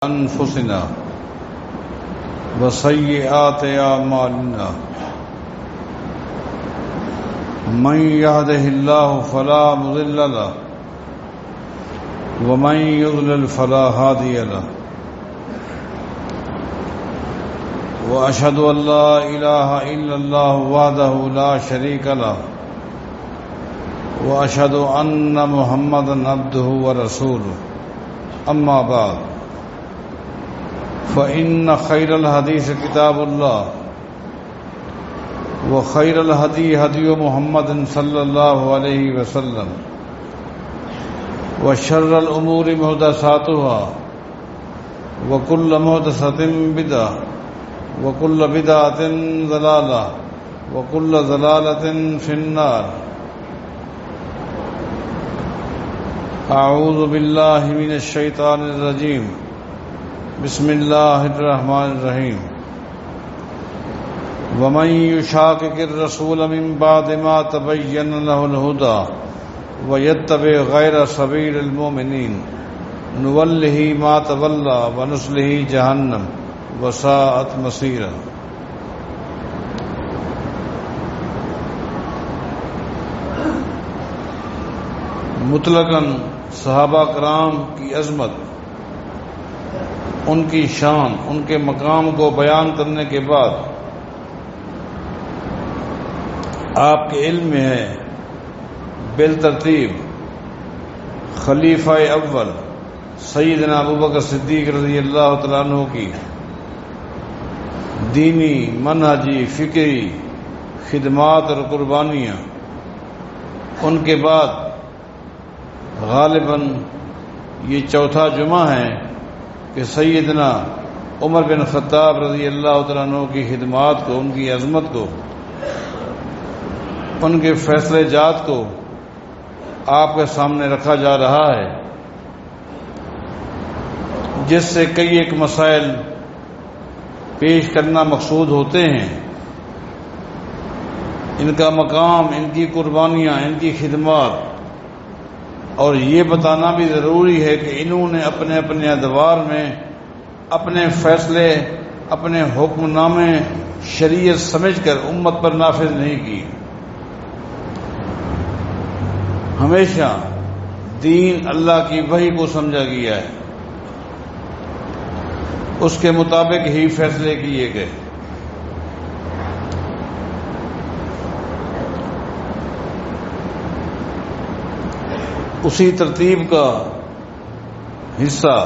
أنفسنا وسيئات أعمالنا من يهده الله فلا مضل له ومن يضلل فلا هادي له وأشهد أن لا إله إلا الله وحده لا شريك له وأشهد أن محمدا عبده ورسوله أما بعد فإن خير الحديث كتاب الله وخير الهدي هدي محمد صلى الله عليه وسلم وشر الأمور محدثاتها وكل محدثة بدعة وكل بدعة ضلالة وكل ضلالة في النار. أعوذ بالله من الشيطان الرجيم. بسم الله الرحمن الرحيم. ومن يشاقق الرسول من بعد ما تبين له الهدى ويتبع غير سبيل المؤمنين نوله ما تولى ونصله جهنم وساءت مصيرا. مطلقاً صحابہ کرام کی عظمت، ان کی شان، ان کے مقام کو بیان کرنے کے بعد آپ کے علم میں ہے بالترتیب خلیفہ اول سیدنا ابوبکر صدیق رضی اللہ تعالیٰ عنہ کی دینی، منہجی، فکری خدمات اور قربانیاں، ان کے بعد غالباً یہ چوتھا جمعہ ہے کہ سیدنا عمر بن خطاب رضی اللہ تعالیٰ عنہ کی خدمات کو، ان کی عظمت کو، ان کے فیصلے جات کو آپ کے سامنے رکھا جا رہا ہے، جس سے کئی ایک مسائل پیش کرنا مقصود ہوتے ہیں. ان کا مقام، ان کی قربانیاں، ان کی خدمات، اور یہ بتانا بھی ضروری ہے کہ انہوں نے اپنے اپنے ادوار میں اپنے فیصلے، اپنے حکم نامے شریعت سمجھ کر امت پر نافذ نہیں کی. ہمیشہ دین اللہ کی وحی کو سمجھا گیا ہے، اس کے مطابق ہی فیصلے کیے گئے. اسی ترتیب کا حصہ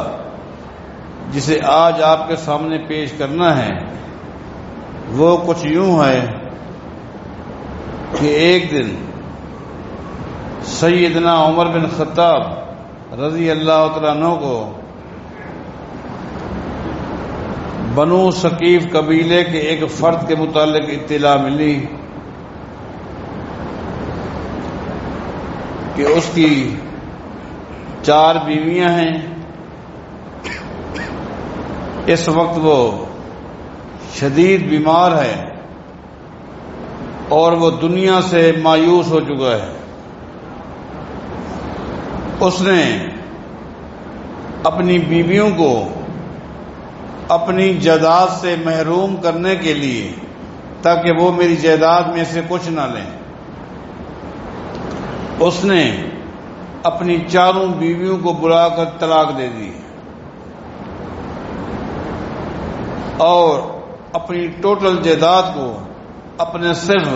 جسے آج آپ کے سامنے پیش کرنا ہے وہ کچھ یوں ہے کہ ایک دن سیدنا عمر بن خطاب رضی اللہ تعالیٰ عنہ کو بنو ثقیف قبیلے کے ایک فرد کے متعلق اطلاع ملی کہ اس کی 4 بیویاں ہیں. اس وقت وہ شدید بیمار ہے اور وہ دنیا سے مایوس ہو چکا ہے. اس نے اپنی بیویوں کو اپنی جائیداد سے محروم کرنے کے لیے، تاکہ وہ میری جائیداد میں سے کچھ نہ لیں، اس نے اپنی 4 بیویوں کو بلا کر طلاق دے دی اور اپنی ٹوٹل جائیداد کو اپنے صرف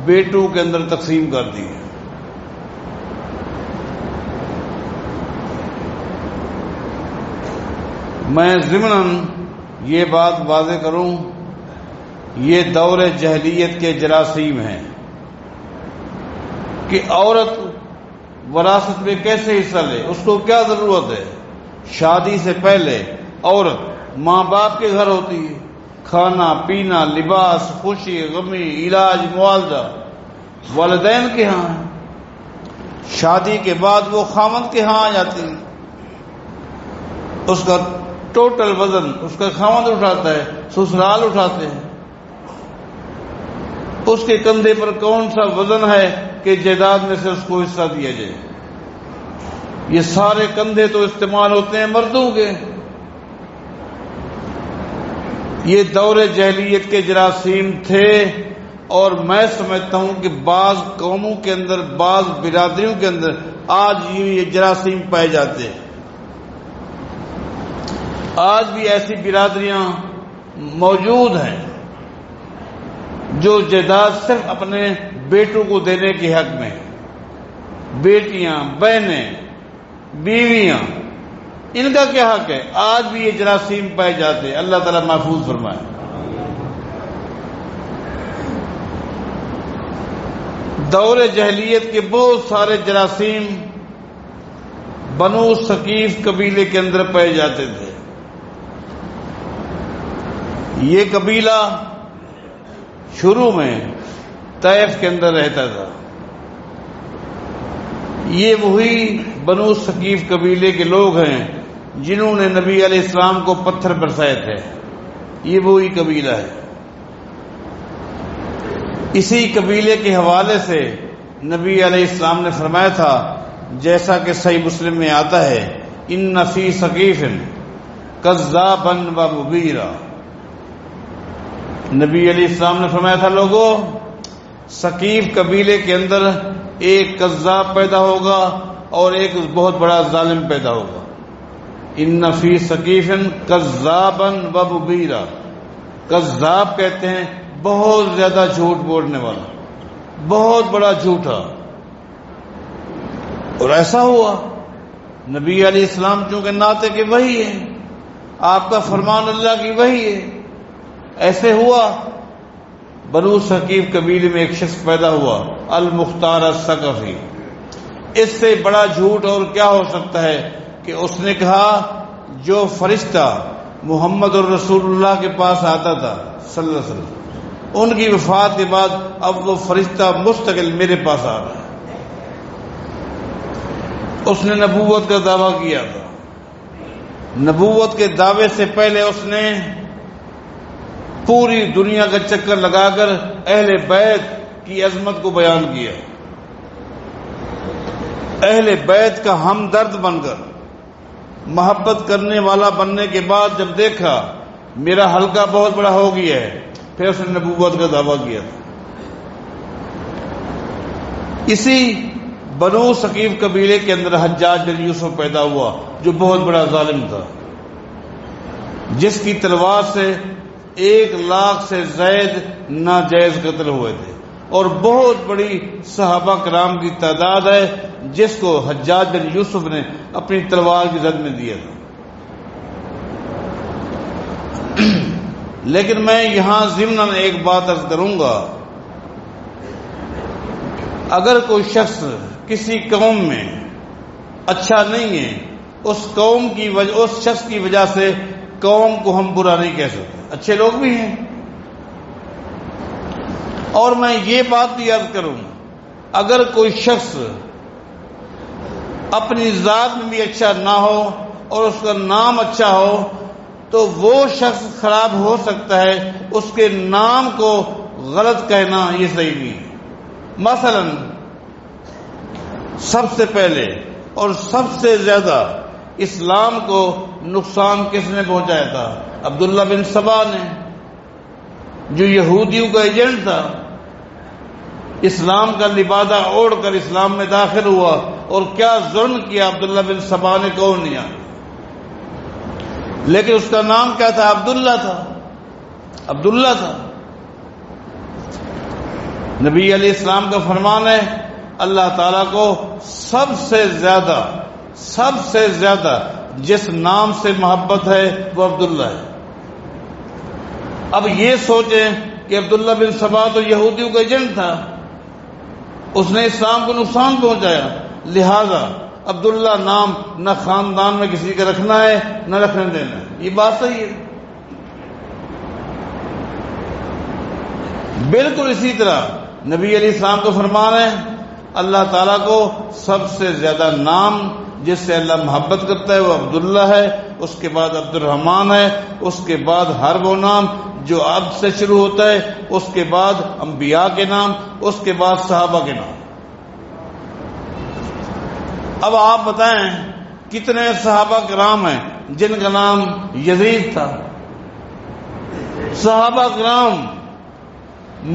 بیٹوں کے اندر تقسیم کر دی. میں ضمناً یہ بات واضح کروں، یہ دور جاہلیت کے جراثیم ہیں کہ عورت وراثت میں کیسے حصہ لے. اس کو کیا ضرورت ہے؟ شادی سے پہلے عورت ماں باپ کے گھر ہوتی ہے، کھانا پینا، لباس، خوشی غمی، علاج، معالجہ والدین کے ہاں ہے. شادی کے بعد وہ خاوند کے ہاں آ جاتی ہے. اس کا ٹوٹل وزن اس کا خاوند اٹھاتا ہے، سسرال اٹھاتے ہیں. اس کے کندھے پر کون سا وزن ہے کہ جائیداد میں سے اس کو حصہ دیا جائے؟ یہ سارے کندھے تو استعمال ہوتے ہیں مردوں کے. یہ دور جاہلیت کے جراثیم تھے، اور میں سمجھتا ہوں کہ بعض قوموں کے اندر، بعض برادریوں کے اندر آج یہ جراثیم پائے جاتے ہیں۔ آج بھی ایسی برادریاں موجود ہیں جو جائیداد صرف اپنے بیٹوں کو دینے کے حق میں، بیٹیاں، بہنیں، بیویاں، ان کا کیا حق ہے؟ آج بھی یہ جراثیم پائے جاتے ہیں۔ اللہ تعالیٰ محفوظ فرمائے۔ دور جاہلیت کے بہت سارے جراثیم بنو ثقیف قبیلے کے اندر پائے جاتے تھے۔ یہ قبیلہ شروع میں طائف کے اندر رہتا تھا۔ یہ وہی بنو ثقیف قبیلے کے لوگ ہیں جنہوں نے نبی علیہ السلام کو پتھر برسائے تھے۔ یہ وہی قبیلہ ہے۔ اسی قبیلے کے حوالے سے نبی علیہ السلام نے فرمایا تھا، جیسا کہ صحیح مسلم میں آتا ہے، ان فی ثقیف کذابا و مبیرا۔ نبی علیہ السلام نے فرمایا تھا، لوگوں، ثقیف قبیلے کے اندر ایک کذاب پیدا ہوگا اور ایک بہت بڑا ظالم پیدا ہوگا۔ ان فی ثقیف کذابا و مبیرا۔ کذاب کہتے ہیں بہت زیادہ جھوٹ بولنے والا، بہت بڑا جھوٹا۔ اور ایسا ہوا۔ نبی علیہ السلام چونکہ ناطق کے وحی ہے، آپ کا فرمان اللہ کی وحی ہے، ایسے ہوا۔ بنو ثقیف قبیلے میں ایک شخص پیدا ہوا، المختار الثقفی۔ اس سے بڑا جھوٹ اور کیا ہو سکتا ہے کہ اس نے کہا جو فرشتہ محمد الرسول اللہ کے پاس آتا تھا صلی اللہ علیہ وسلم، ان کی وفات کے بعد اب وہ فرشتہ مستقل میرے پاس آ رہا ہے۔ اس نے نبوت کا دعویٰ کیا تھا۔ نبوت کے دعوے سے پہلے اس نے پوری دنیا کا چکر لگا کر اہل بیت کی عظمت کو بیان کیا۔ اہل بیت کا ہمدرد بن کر، محبت کرنے والا بننے کے بعد جب دیکھا میرا حلقہ بہت بڑا ہو گیا ہے، پھر اس نے نبوت کا دعویٰ کیا تھا۔ اسی بنو ثقیف قبیلے کے اندر حجاج بن یوسف پیدا ہوا، جو بہت بڑا ظالم تھا، جس کی تلوار سے 1,00,000 سے زائد ناجائز قتل ہوئے تھے، اور بہت بڑی صحابہ کرام کی تعداد ہے جس کو حجاج بن یوسف نے اپنی تلوار کی زد میں دیا تھا۔ لیکن میں یہاں ضمناً ایک بات عرض کروں گا، اگر کوئی شخص کسی قوم میں اچھا نہیں ہے، اس قوم کی وجہ، اس شخص کی وجہ سے قوم کو ہم برا نہیں کہہ سکتے۔ اچھے لوگ بھی ہیں۔ اور میں یہ بات بھی عرض کروں، اگر کوئی شخص اپنی ذات میں بھی اچھا نہ ہو اور اس کا نام اچھا ہو تو وہ شخص خراب ہو سکتا ہے، اس کے نام کو غلط کہنا یہ صحیح نہیں ہے۔ مثلا سب سے پہلے اور سب سے زیادہ اسلام کو نقصان کس نے پہنچایا تھا؟ عبداللہ بن سبا نے، جو یہودیوں کا ایجنٹ تھا، اسلام کا لبادہ اوڑھ کر اسلام میں داخل ہوا، اور کیا ظلم کیا عبداللہ بن سبا نے، کون نہیں آیا۔ لیکن اس کا نام کیا تھا؟ عبداللہ تھا، عبداللہ تھا۔ نبی علیہ السلام کا فرمان ہے، اللہ تعالیٰ کو سب سے زیادہ جس نام سے محبت ہے وہ عبداللہ ہے۔ اب یہ سوچیں کہ عبداللہ بن سبا تو یہودیوں کا ایجنٹ تھا، اس نے اسلام کو نقصان پہنچایا، لہذا عبداللہ نام نہ خاندان میں کسی کا رکھنا ہے نہ رکھنے دینا ہے۔ یہ بات صحیح ہے۔ بالکل اسی طرح نبی علیہ السلام کو فرمان ہے، اللہ تعالیٰ کو سب سے زیادہ نام جس سے اللہ محبت کرتا ہے وہ عبداللہ ہے، اس کے بعد عبد الرحمن ہے، اس کے بعد ہر وہ نام جو عبد سے شروع ہوتا ہے، اس کے بعد انبیاء کے نام، اس کے بعد صحابہ کے نام۔ اب آپ بتائیں کتنے صحابہ کرام ہیں جن کا نام یزید تھا، صحابہ کرام،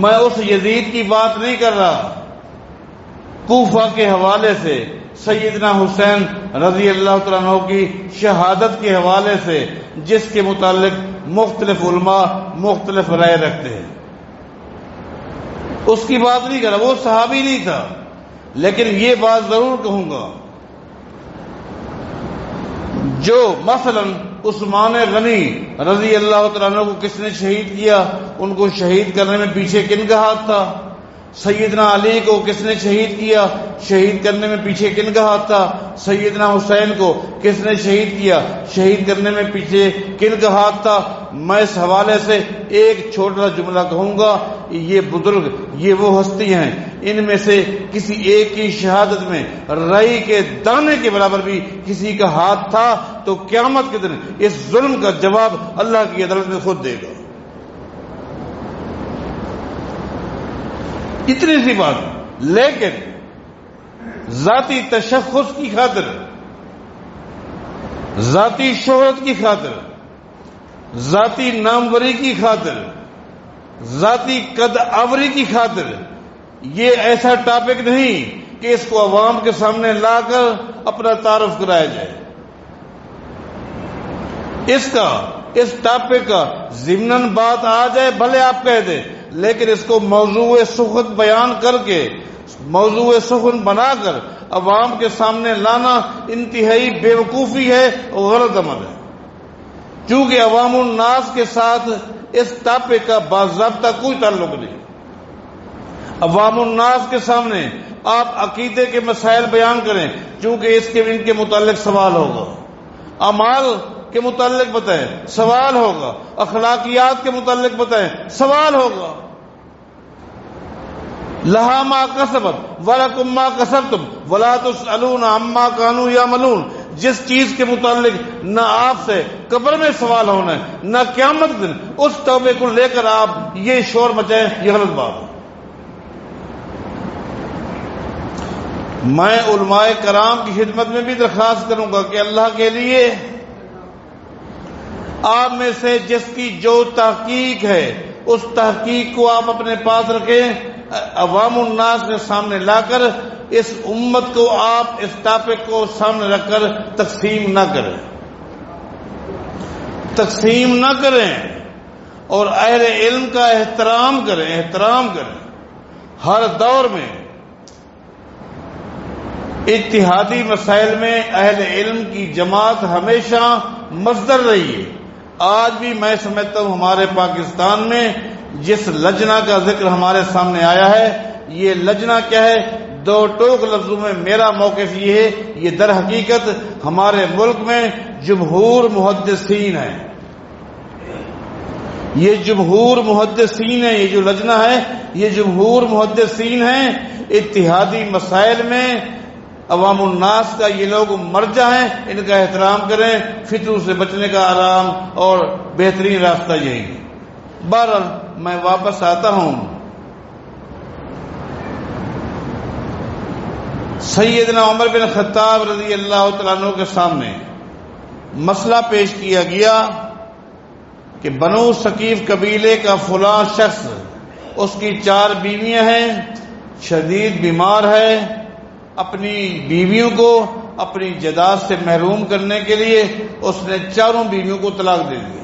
میں اس یزید کی بات نہیں کر رہا، کوفہ کے حوالے سے سیدنا حسین رضی اللہ تعالیٰ عنہ کی شہادت کے حوالے سے جس کے متعلق مختلف علماء مختلف رائے رکھتے ہیں، اس کی بات نہیں کر رہا، وہ صحابی نہیں تھا، لیکن یہ بات ضرور کہوں گا، جو مثلا عثمان غنی رضی اللہ تعالیٰ عنہ کو کس نے شہید کیا، ان کو شہید کرنے میں پیچھے کن کا ہاتھ تھا؟ سیدنا علی کو کس نے شہید کیا، شہید کرنے میں پیچھے کن کا ہاتھ تھا؟ سیدنا حسین کو کس نے شہید کیا، شہید کرنے میں پیچھے کن کا ہاتھ تھا؟ میں اس حوالے سے ایک چھوٹا سا جملہ کہوں گا، یہ بزرگ، یہ وہ ہستی ہیں، ان میں سے کسی ایک کی شہادت میں رائی کے دانے کے برابر بھی کسی کا ہاتھ تھا تو قیامت کے دن اس ظلم کا جواب اللہ کی عدالت میں خود دے گا۔ اتنی سی بات، لیکن ذاتی تشخص کی خاطر، ذاتی شہرت کی خاطر، ذاتی ناموری کی خاطر، ذاتی قد آوری کی خاطر یہ ایسا ٹاپک نہیں کہ اس کو عوام کے سامنے لا کر اپنا تعارف کرایا جائے۔ اس ٹاپک کا ضمناً بات آ جائے بھلے آپ کہہ دیں، لیکن اس کو موضوع سخن بیان کر کے، موضوع سخن بنا کر عوام کے سامنے لانا انتہائی بے وقوفی ہے اور غلط عمل ہے، چونکہ عوام الناس کے ساتھ اس ٹاپک کا باضابطہ کوئی تعلق نہیں۔ عوام الناس کے سامنے آپ عقیدے کے مسائل بیان کریں، چونکہ ان کے متعلق سوال ہوگا، اعمال کے متعلق بتائیں، سوال ہوگا، اخلاقیات کے متعلق بتائیں، سوال ہوگا۔ لہا ما کسبت ولکم ما کسبتم ولا تسألون عما كانوا يعملون، جس چیز کے متعلق نہ آپ سے قبر میں سوال ہونا ہے نہ قیامت دن، اس توبے کو لے کر آپ یہ شور مچائیں، یہ غلط بات ہے۔ میں علماء کرام کی خدمت میں بھی درخواست کروں گا کہ اللہ کے لیے آپ میں سے جس کی جو تحقیق ہے اس تحقیق کو آپ اپنے پاس رکھیں، عوام الناس کے سامنے لا کر اس امت کو آپ اس ٹاپک کو سامنے رکھ کر تقسیم نہ کریں، تقسیم نہ کریں، اور اہل علم کا احترام کریں، احترام کریں۔ ہر دور میں اجتہادی مسائل میں اہل علم کی جماعت ہمیشہ مصدر رہی ہے۔ آج بھی میں سمجھتا ہوں ہمارے پاکستان میں جس لجنہ کا ذکر ہمارے سامنے آیا ہے، یہ لجنہ کیا ہے؟ دو ٹوک لفظوں میں میرا موقف یہ ہے، یہ در حقیقت ہمارے ملک میں جمہور محدثین ہیں، یہ جمہور محدثین ہیں، یہ جو لجنہ ہے یہ جمہور محدثین ہیں۔ اتحادی مسائل میں عوام الناس کا یہ لوگ مرجع ہیں، ان کا احترام کریں، فتنوں سے بچنے کا آرام اور بہترین راستہ یہی ہے۔ بہرحال میں واپس آتا ہوں، سیدنا عمر بن خطاب رضی اللہ تعالیٰ عنہ کے سامنے مسئلہ پیش کیا گیا کہ بنو ثقیف قبیلے کا فلاں شخص، اس کی 4 بیویاں ہیں، شدید بیمار ہے، اپنی بیویوں کو اپنی جائیداد سے محروم کرنے کے لیے اس نے 4 بیویوں کو طلاق دے دی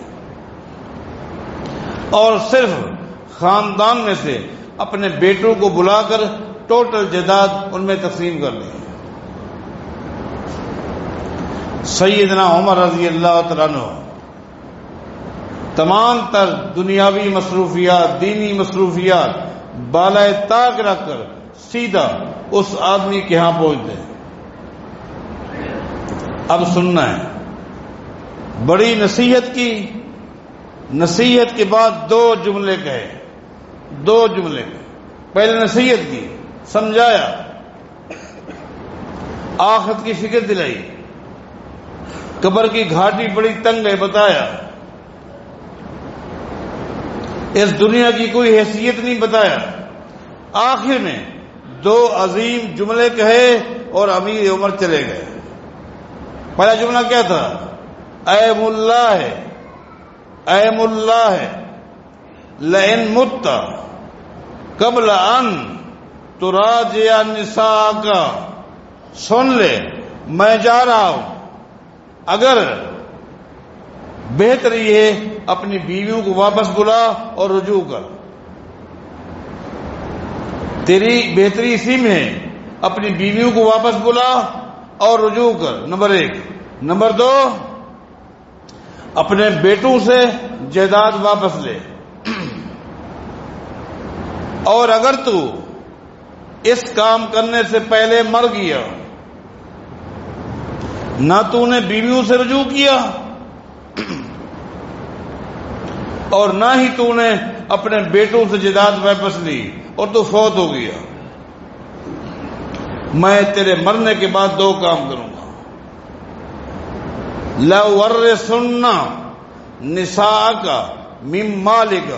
اور صرف خاندان میں سے اپنے بیٹوں کو بلا کر ٹوٹل جائیداد ان میں تقسیم کر دی۔ سیدنا عمر رضی اللہ تعالیٰ عنہ تمام تر دنیاوی مصروفیات، دینی مصروفیات بالائے طاق رکھ کر سیدھا اس آدمی کے ہاں پہنچتے ہیں۔ اب سننا ہے، بڑی نصیحت کی، نصیحت کے بعد 2 جملے کہے، 2 جملے کہے۔ پہلے نصیحت کی، سمجھایا، آخرت کی فکر دلائی، قبر کی گھاٹی بڑی تنگ ہے بتایا، اس دنیا کی کوئی حیثیت نہیں بتایا، آخر میں 2 عظیم جملے کہے اور امیر عمر چلے گئے۔ پہلا جملہ کیا تھا؟ اے ملا ہے، اے ملا ہے، لئن مت قبل ان تراجع نساءک، سن لے میں جا رہا ہوں، اگر بہتر یہ ہے اپنی بیویوں کو واپس بلا اور رجوع کر، تیری بہتری اسی میں ہے، اپنی بیویوں کو واپس بلا اور رجوع کر، نمبر 1۔ نمبر 2، اپنے بیٹوں سے جائیداد واپس لے، اور اگر تو اس کام کرنے سے پہلے مر گیا، نہ تو نے بیویوں سے رجوع کیا اور نہ ہی تو نے اپنے بیٹوں سے جائیداد واپس لی، اور تو فوت ہو گیا، میں تیرے مرنے کے بعد 2 کام کروں گا۔ لَوَرِّثُنَّ نِسَاءَکَ مِن مَالِکَ،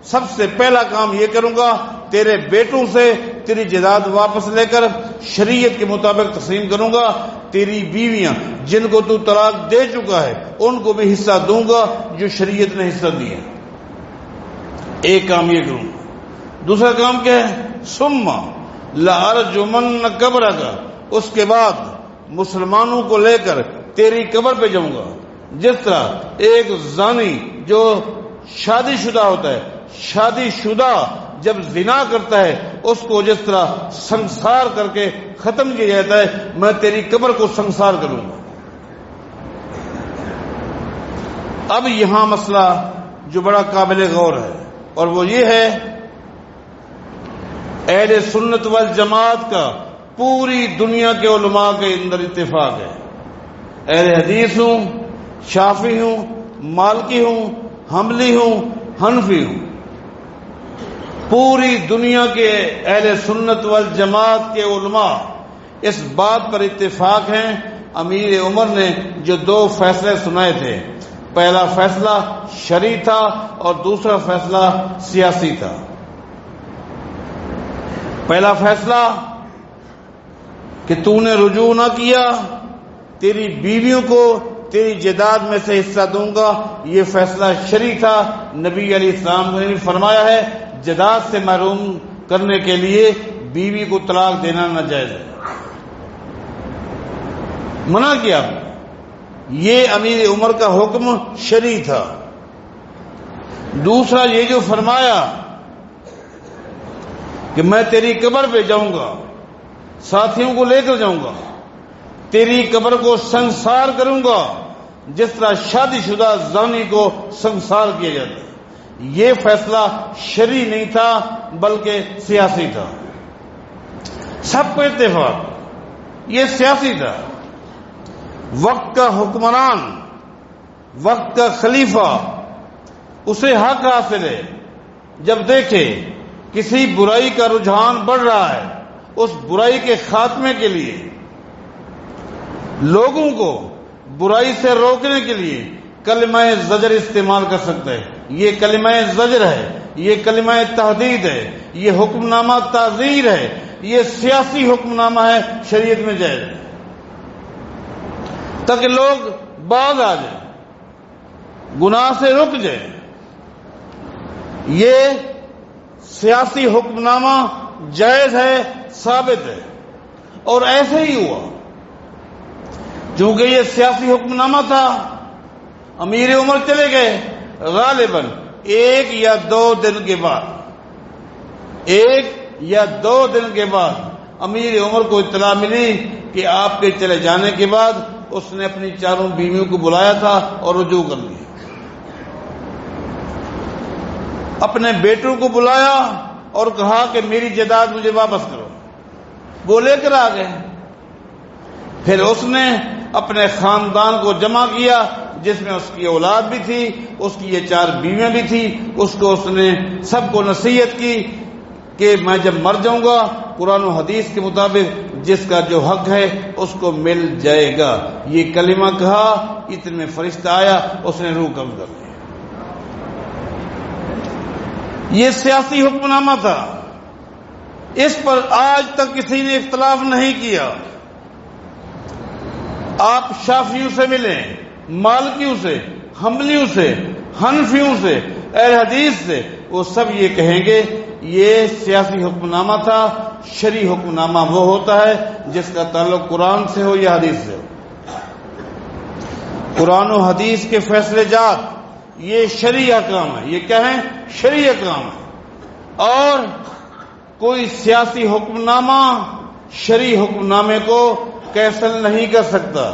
سب سے پہلا کام یہ کروں گا، تیرے بیٹوں سے تیری جائیداد واپس لے کر شریعت کے مطابق تقسیم کروں گا، تیری بیویاں جن کو تو طلاق دے چکا ہے ان کو بھی حصہ دوں گا جو شریعت نے حصہ دیا۔ ایک کام یہ کروں گا۔ دوسرا کام کیا ہے؟ ثم لأرجمن قبرک، اس کے بعد مسلمانوں کو لے کر تیری قبر پہ جاؤں گا۔ جس طرح ایک زانی جو شادی شدہ ہوتا ہے، شادی شدہ جب زنا کرتا ہے اس کو جس طرح سنسار کر کے ختم کیا جاتا ہے، میں تیری قبر کو سنسار کروں گا۔ اب یہاں مسئلہ جو بڑا قابل غور ہے، اور وہ یہ ہے، اہل سنت والجماعت کا پوری دنیا کے علماء کے اندر اتفاق ہے، اہل حدیث ہوں، شافعی ہوں، مالکی ہوں، حنبلی ہوں، حنفی ہوں، پوری دنیا کے اہل سنت والجماعت کے علماء اس بات پر اتفاق ہیں، امیر عمر نے جو 2 فیصلے سنائے تھے، پہلا فیصلہ شرعی تھا اور دوسرا فیصلہ سیاسی تھا۔ پہلا فیصلہ کہ تو نے رجوع نہ کیا، تیری بیویوں کو تیری جائیداد میں سے حصہ دوں گا، یہ فیصلہ شرعی تھا۔ نبی علیہ السلام نے فرمایا ہے جائیداد سے محروم کرنے کے لیے بیوی کو طلاق دینا ناجائز ہے، منع کیا۔ یہ امیر عمر کا حکم شرعی تھا۔ دوسرا یہ جو فرمایا کہ میں تیری قبر پہ جاؤں گا، ساتھیوں کو لے کر جاؤں گا، تیری قبر کو سنسار کروں گا جس طرح شادی شدہ زانی کو سنسار کیا جاتا ہے، یہ فیصلہ شرعی نہیں تھا بلکہ سیاسی تھا۔ سب کو اتفاق، یہ سیاسی تھا۔ وقت کا حکمران، وقت کا خلیفہ، اسے حق حاصل ہے جب دیکھے کسی برائی کا رجحان بڑھ رہا ہے، اس برائی کے خاتمے کے لیے، لوگوں کو برائی سے روکنے کے لیے کلمہ زجر استعمال کر سکتا ہے۔ یہ کلمہ زجر ہے، یہ کلمہ تحدید ہے، یہ حکم نامہ تعزیر ہے، یہ سیاسی حکم نامہ ہے، شریعت میں جائز ہے، تاکہ لوگ باز آ جائیں، گناہ سے رک جائیں۔ یہ سیاسی حکم نامہ جائز ہے، ثابت ہے، اور ایسے ہی ہوا۔ چونکہ یہ سیاسی حکم نامہ تھا، امیر عمر چلے گئے، غالباً 1 یا 2 دن کے بعد، 1 یا 2 دن کے بعد امیر عمر کو اطلاع ملی کہ آپ کے چلے جانے کے بعد اس نے اپنی 4 بیویوں کو بلایا تھا اور رجوع کر لیا، اپنے بیٹوں کو بلایا اور کہا کہ میری جائیداد مجھے واپس کرو، وہ لے کر آ گئے۔ پھر اس نے اپنے خاندان کو جمع کیا جس میں اس کی اولاد بھی تھی، اس کی یہ 4 بیویاں بھی تھی، اس نے سب کو نصیحت کی کہ میں جب مر جاؤں گا قرآن و حدیث کے مطابق جس کا جو حق ہے اس کو مل جائے گا۔ یہ کلمہ کہا، اتنے میں فرشتہ آیا، اس نے روح قبض کر لی۔ یہ سیاسی حکم نامہ تھا، اس پر آج تک کسی نے اختلاف نہیں کیا۔ آپ شافعیوں سے ملیں، مالکیوں سے، حنبلیوں سے، حنفیوں سے، اہل حدیث سے، وہ سب یہ کہیں گے یہ سیاسی حکم نامہ تھا. شرعی حکم نامہ وہ ہوتا ہے جس کا تعلق قرآن سے ہو یا حدیث سے ہو. قرآن و حدیث کے فیصلے جات یہ شرعی احکام ہے. یہ کیا ہیں؟ شرعی احکام ہے. اور کوئی سیاسی حکم نامہ شرعی حکم نامے کو کینسل نہیں کر سکتا.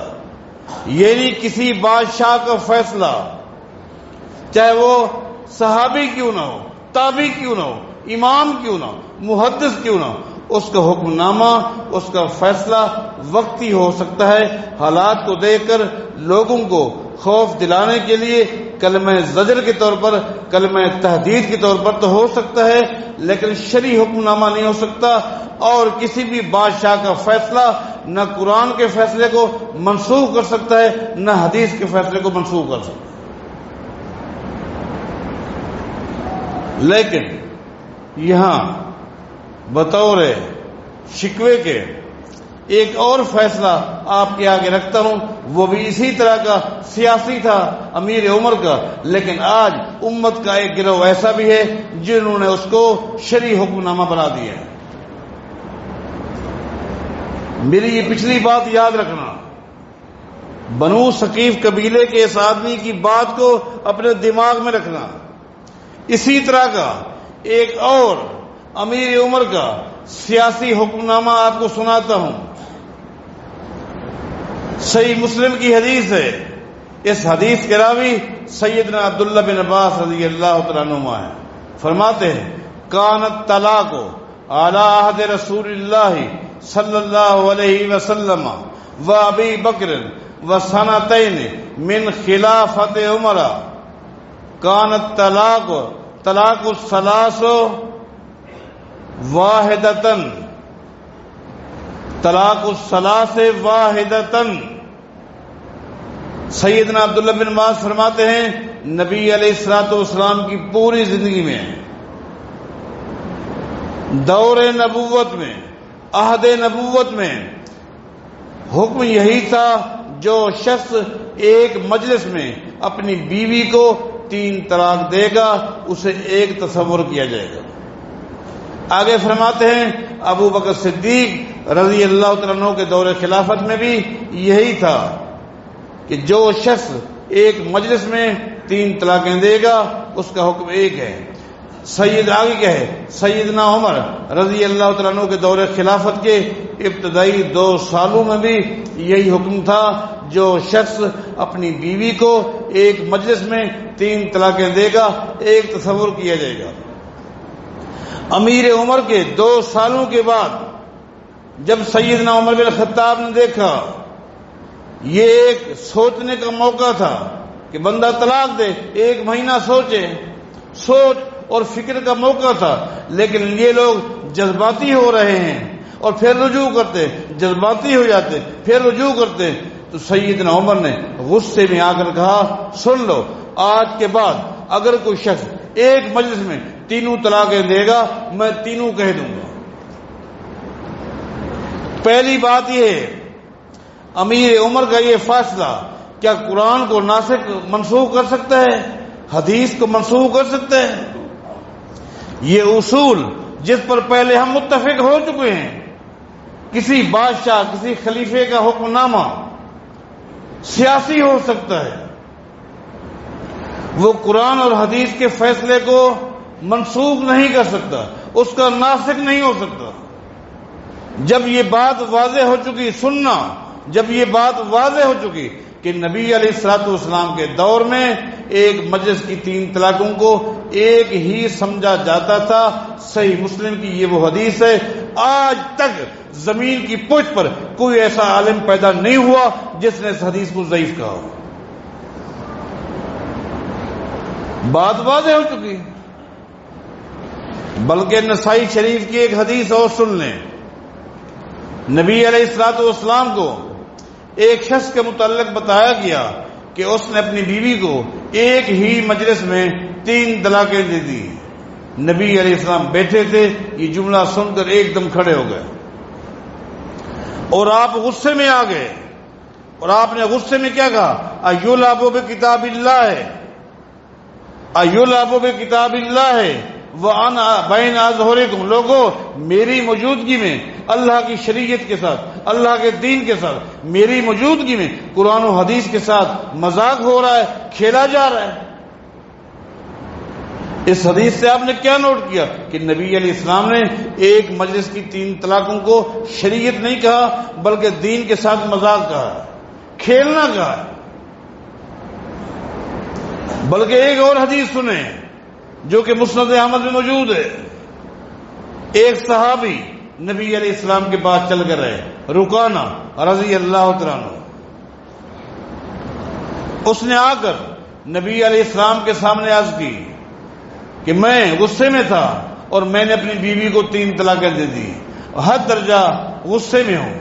یعنی کسی بادشاہ کا فیصلہ چاہے وہ صحابی کیوں نہ ہو، تابعی کیوں نہ ہو، امام کیوں نہ ہو، محدث کیوں نہ ہو، اس کا حکم نامہ، اس کا فیصلہ وقتی ہو سکتا ہے. حالات کو دیکھ کر لوگوں کو خوف دلانے کے لیے کلمہ زجر کے طور پر، کلمہ تحدید کے طور پر تو ہو سکتا ہے، لیکن شرعی حکم نامہ نہیں ہو سکتا. اور کسی بھی بادشاہ کا فیصلہ نہ قرآن کے فیصلے کو منسوخ کر سکتا ہے نہ حدیث کے فیصلے کو منسوخ کر سکتا ہے. لیکن یہاں بطور شکوے کے ایک اور فیصلہ آپ کے آگے رکھتا ہوں، وہ بھی اسی طرح کا سیاسی تھا امیر عمر کا، لیکن آج امت کا ایک گروہ ایسا بھی ہے جنہوں نے اس کو شرعی حکم نامہ بنا دیا ہے. میری یہ پچھلی بات یاد رکھنا، بنو ثقیف قبیلے کے اس آدمی کی بات کو اپنے دماغ میں رکھنا. اسی طرح کا ایک اور امیر عمر کا سیاسی حکم نامہ آپ کو سناتا ہوں. صحیح مسلم کی حدیث ہے. اس حدیث کے راوی سیدنا عبداللہ بن عباس رضی اللہ تعالیٰ عنہما ہیں. فرماتے ہیں کانت طلاق علی عہد رسول اللہ صلی اللہ علیہ وسلم و ابی بکر و سنتین من خلافت عمر. کانت طلاق الثلاث واحدتن، طلاق الثلاث واحدتن. سیدنا عبداللہ بن عباس فرماتے ہیں نبی علیہ الصلوۃ والسلام کی پوری زندگی میں، دور نبوت میں، عہد نبوت میں حکم یہی تھا جو شخص ایک مجلس میں اپنی بیوی کو 3 طلاق دے گا اسے ایک تصور کیا جائے گا. آگے فرماتے ہیں ابو بکر صدیق رضی اللہ تعالیٰ عنہ کے دور خلافت میں بھی یہی تھا کہ جو شخص ایک مجلس میں 3 طلاقیں دے گا اس کا حکم ایک ہے. آگے کیا ہے؟ سیدنا عمر رضی اللہ تعالیٰ عنہ کے دور خلافت کے ابتدائی 2 سالوں میں بھی یہی حکم تھا. جو شخص اپنی بیوی کو ایک مجلس میں 3 طلاقیں دے گا ایک تصور کیا جائے گا. امیر عمر کے 2 سالوں کے بعد جب سیدنا عمر بن خطاب نے دیکھا، یہ ایک سوچنے کا موقع تھا کہ بندہ طلاق دے، 1 مہینہ سوچ اور فکر کا موقع تھا، لیکن یہ لوگ جذباتی ہو رہے ہیں اور پھر رجوع کرتے، جذباتی ہو جاتے پھر رجوع کرتے. تو سیدنا عمر نے غصے میں آ کر کہا سن لو، آج کے بعد اگر کوئی شخص ایک مجلس میں 3 طلاقیں دے گا میں 3 کہہ دوں گا. پہلی بات یہ ہے امیر عمر کا یہ فیصلہ کیا قرآن کو ناسخ منسوخ کر سکتا ہے؟ حدیث کو منسوخ کر سکتا ہے؟ یہ اصول جس پر پہلے ہم متفق ہو چکے ہیں، کسی بادشاہ کسی خلیفے کا حکم نامہ سیاسی ہو سکتا ہے، وہ قرآن اور حدیث کے فیصلے کو منسوخ نہیں کر سکتا، اس کا ناسخ نہیں ہو سکتا. جب یہ بات واضح ہو چکی سننا، جب یہ بات واضح ہو چکی کہ نبی علیہ الصلوۃ والسلام کے دور میں ایک مجلس کی 3 طلاقوں کو ایک ہی سمجھا جاتا تھا. صحیح مسلم کی یہ وہ حدیث ہے. آج تک زمین کی پشت پر کوئی ایسا عالم پیدا نہیں ہوا جس نے اس حدیث کو ضعیف کہا ہو. بات واضح ہو چکی. بلکہ نسائی شریف کی ایک حدیث اور سن لیں. نبی علیہ الصلوۃ والسلام کو ایک شخص کے متعلق بتایا گیا کہ اس نے اپنی بیوی کو ایک ہی مجلس میں 3 طلاقیں دے دی. نبی علیہ السلام بیٹھے تھے، یہ جملہ سن کر ایک دم کھڑے ہو گئے اور آپ غصے میں آ گئے. اور آپ نے غصے میں کیا کہا؟ ایلعب بکتاب اللہ ہے، ایلعب بکتاب اللہ وانا بین اظہرکم، لوگوں میری موجودگی میں اللہ کی شریعت کے ساتھ، اللہ کے دین کے ساتھ، میری موجودگی میں قرآن و حدیث کے ساتھ مذاق ہو رہا ہے، کھیلا جا رہا ہے۔ اس حدیث سے آپ نے کیا نوٹ کیا کہ نبی علیہ السلام نے ایک مجلس کی 3 طلاقوں کو شریعت نہیں کہا بلکہ دین کے ساتھ مذاق کہا، کھیلنا کہا۔ بلکہ ایک اور حدیث سنیں جو کہ مسند احمد میں موجود ہے، ایک صحابی نبی علیہ السلام کے پاس چل کر رہے، رکانہ رضی اللہ تعالیٰ عنہ، اس نے آ کر نبی علیہ السلام کے سامنے عرض کی کہ میں غصے میں تھا اور میں نے اپنی بیوی کو 3 طلاقیں دے دی، حد درجہ غصے میں ہوں،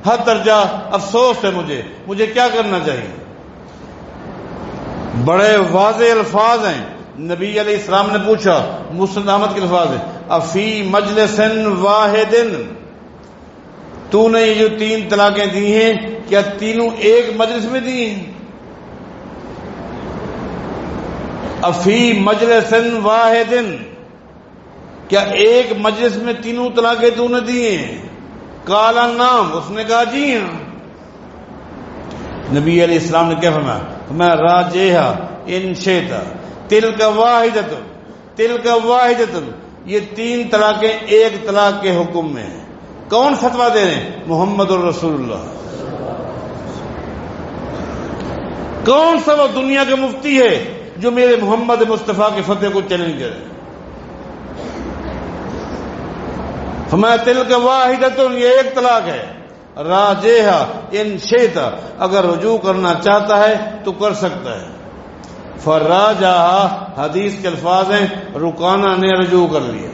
حد درجہ افسوس ہے مجھے کیا کرنا چاہیے؟ بڑے واضح الفاظ ہیں۔ نبی علیہ السلام نے پوچھا، مسند احمد کے الفاظ ہیں، افی مجلس واحد، تو نے یہ جو 3 طلاقیں دی ہیں کیا تینوں ایک مجلس میں دی ہیں؟ افی مجلس واحد، کیا ایک مجلس میں تینوں طلاقیں تو نے دی ہیں؟ کالا نام، اس نے کہا جی ہاں۔ نبی علیہ السلام نے کیا فرمایا؟ میں راجیہا ان شئتا تلک واحدۃ، یہ 3 طلاقیں ایک طلاق کے حکم میں ہیں۔ کون فتویٰ دے رہے ہیں؟ محمد الرسول اللہ۔ کون سا وہ دنیا کا مفتی ہے جو میرے محمد مصطفیٰ کے فتوے کو چیلنج کرے؟ فرمایا تلک واحدۃ، یہ ایک طلاق ہے، راجیہا ان شئتا، اگر رجوع کرنا چاہتا ہے تو کر سکتا ہے۔ فراجعہا، حدیث کے الفاظ ہیں رکانہ نے رجوع کر لیا۔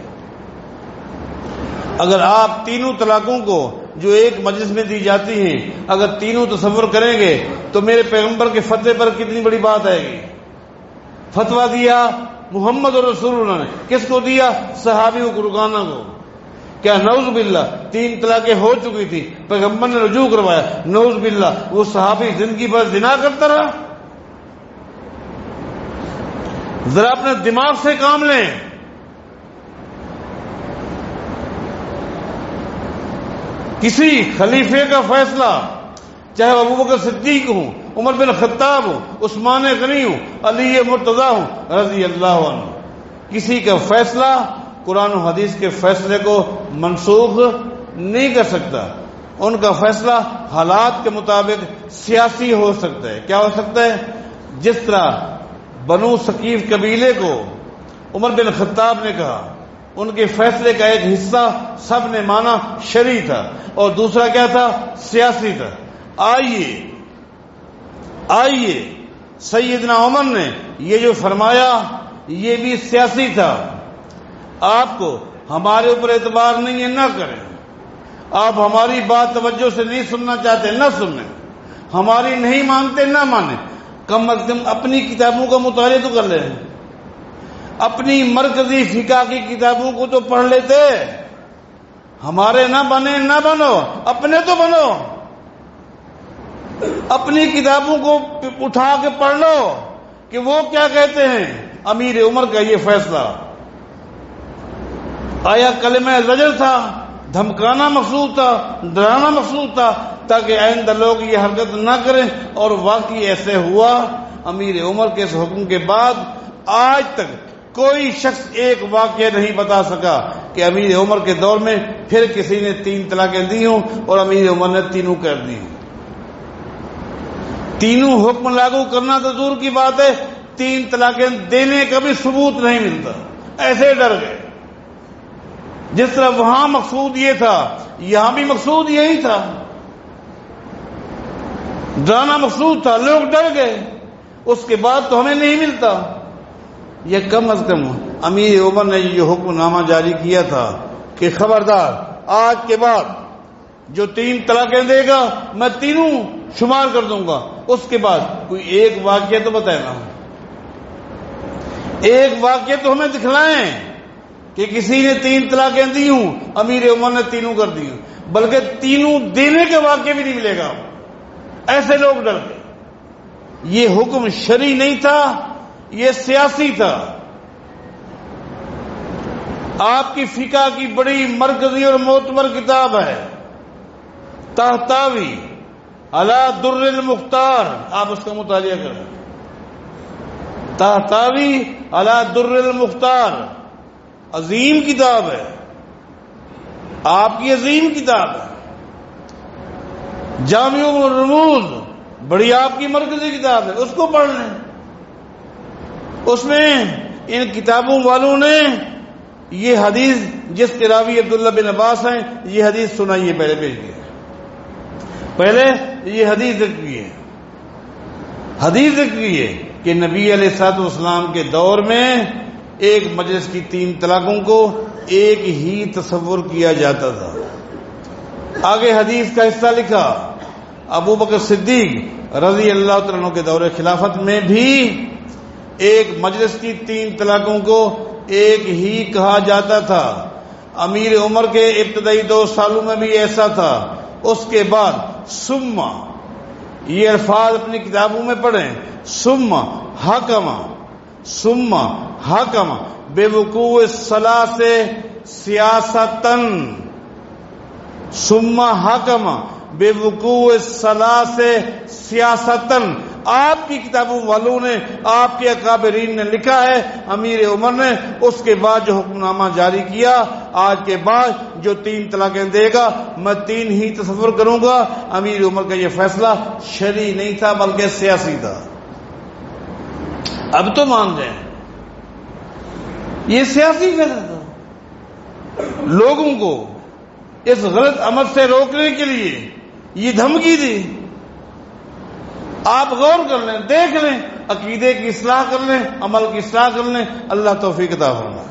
اگر آپ تینوں طلاقوں کو جو ایک مجلس میں دی جاتی ہیں اگر تینوں تصور کریں گے تو میرے پیغمبر کے فتوے پر کتنی بڑی بات آئے گی۔ فتویٰ دیا محمد رسول اللہ نے، کس کو دیا؟ صحابیوں کو، رکانہ کو۔ کیا نعوذ باللہ 3 طلاقیں ہو چکی تھی، پیغمبر نے رجوع کروایا، نعوذ باللہ وہ صحابی زندگی بھر زنا کرتا رہا؟ ذرا اپنے دماغ سے کام لیں۔ کسی خلیفے کا فیصلہ، چاہے ابوبکر صدیق ہوں، عمر بن خطاب ہوں، عثمان غنی ہوں، علی مرتضی ہوں رضی اللہ عنہ، کسی کا فیصلہ قرآن و حدیث کے فیصلے کو منسوخ نہیں کر سکتا۔ ان کا فیصلہ حالات کے مطابق سیاسی ہو سکتا ہے۔ کیا ہو سکتا ہے؟ جس طرح بنو ثقیف قبیلے کو عمر بن خطاب نے کہا، ان کے فیصلے کا ایک حصہ سب نے مانا شرعی تھا اور دوسرا کیا تھا؟ سیاسی تھا۔ آئیے سیدنا عمر نے یہ جو فرمایا یہ بھی سیاسی تھا۔ آپ کو ہمارے اوپر اعتبار نہیں ہے، نہ کریں۔ آپ ہماری بات توجہ سے نہیں سننا چاہتے، نہ سنیں۔ ہماری نہیں مانتے، نہ مانیں۔ کم از کم اپنی کتابوں کا مطالعہ تو کر لیں، اپنی مرکزی فقہ کی کتابوں کو تو پڑھ لیتے۔ ہمارے نہ بنے، نہ بنو، اپنے تو بنو۔ اپنی کتابوں کو اٹھا کے پڑھ لو کہ وہ کیا کہتے ہیں۔ امیر عمر کا یہ فیصلہ آیا کلمہ زجر تھا، دھمکانا مقصود تھا، ڈرانا مقصود تھا تاکہ آئندہ لوگ یہ حرکت نہ کریں، اور واقعی ایسے ہوا۔ امیر عمر کے اس حکم کے بعد آج تک کوئی شخص ایک واقعہ نہیں بتا سکا کہ امیر عمر کے دور میں پھر کسی نے 3 طلاقیں دی ہوں اور امیر عمر نے تینوں کر دی ہوں۔ تینوں حکم لاگو کرنا تو دور کی بات ہے، 3 طلاقیں دینے کا بھی ثبوت نہیں ملتا۔ ایسے ڈر گئے۔ جس طرح وہاں مقصود یہ تھا یہاں بھی مقصود یہی تھا، ڈرانا مقصود تھا، لوگ ڈر گئے۔ اس کے بعد تو ہمیں نہیں ملتا۔ یہ کم از کم امیر عمر نے یہ حکم نامہ جاری کیا تھا کہ خبردار آج کے بعد جو 3 طلاقیں دے گا میں تینوں شمار کر دوں گا۔ اس کے بعد کوئی ایک واقعہ تو بتائیں نا، ایک واقعہ تو ہمیں دکھلائیں کہ کسی نے 3 طلاقیں دی ہوں، امیر عمر نے تینوں کر دی ہوں، بلکہ تینوں دینے کے واقعہ بھی نہیں ملے گا۔ ایسے لوگ ڈر گئے۔ یہ حکم شرعی نہیں تھا، یہ سیاسی تھا. آپ کی فقہ کی بڑی مرکزی اور معتبر کتاب ہے تحتاوی علی در المختار، آپ اس کا مطالعہ کریں. تحتاوی علی در المختار عظیم کتاب ہے، آپ کی عظیم کتاب ہے. جامع الرموز بڑی آپ کی مرکزی کتاب ہے، اس کو پڑھ لیں. اس میں ان کتابوں والوں نے یہ حدیث جس کے راوی عبداللہ بن عباس ہیں، یہ حدیث سنائیے، پہلے پیش کیے، پہلے یہ حدیث ذکر کی ہے. حدیث ذکر کی ہے کہ نبی علیہ الصلوۃ والسلام کے دور میں ایک مجلس کی 3 طلاقوں کو ایک ہی تصور کیا جاتا تھا. آگے حدیث کا حصہ لکھا، ابو بکر صدیق رضی اللہ تعالیٰ عنہ کے دور خلافت میں بھی ایک مجلس کی 3 طلاقوں کو ایک ہی کہا جاتا تھا. امیر عمر کے ابتدائی 2 سالوں میں بھی ایسا تھا. اس کے بعد ثم، یہ الفاظ اپنی کتابوں میں پڑھیں، ثم حکم بے وقوع الثلاث سیاستن، ثم حکم بے وقوع الثلاث سیاستن. آپ کی کتابوں والوں نے، آپ کے اکابرین نے لکھا ہے امیر عمر نے اس کے بعد جو حکم نامہ جاری کیا، آج کے بعد جو 3 طلاقیں دے گا میں 3 ہی تصور کروں گا. امیر عمر کا یہ فیصلہ شرعی نہیں تھا بلکہ سیاسی تھا. اب تو مان جائیں یہ سیاسی فیصلہ تھا. لوگوں کو اس غلط عمل سے روکنے کے لیے یہ دھمکی دی. آپ غور کر لیں، دیکھ لیں، عقیدے کی اصلاح کر لیں، عمل کی اصلاح کر لیں. اللہ توفیق عطا فرمائے.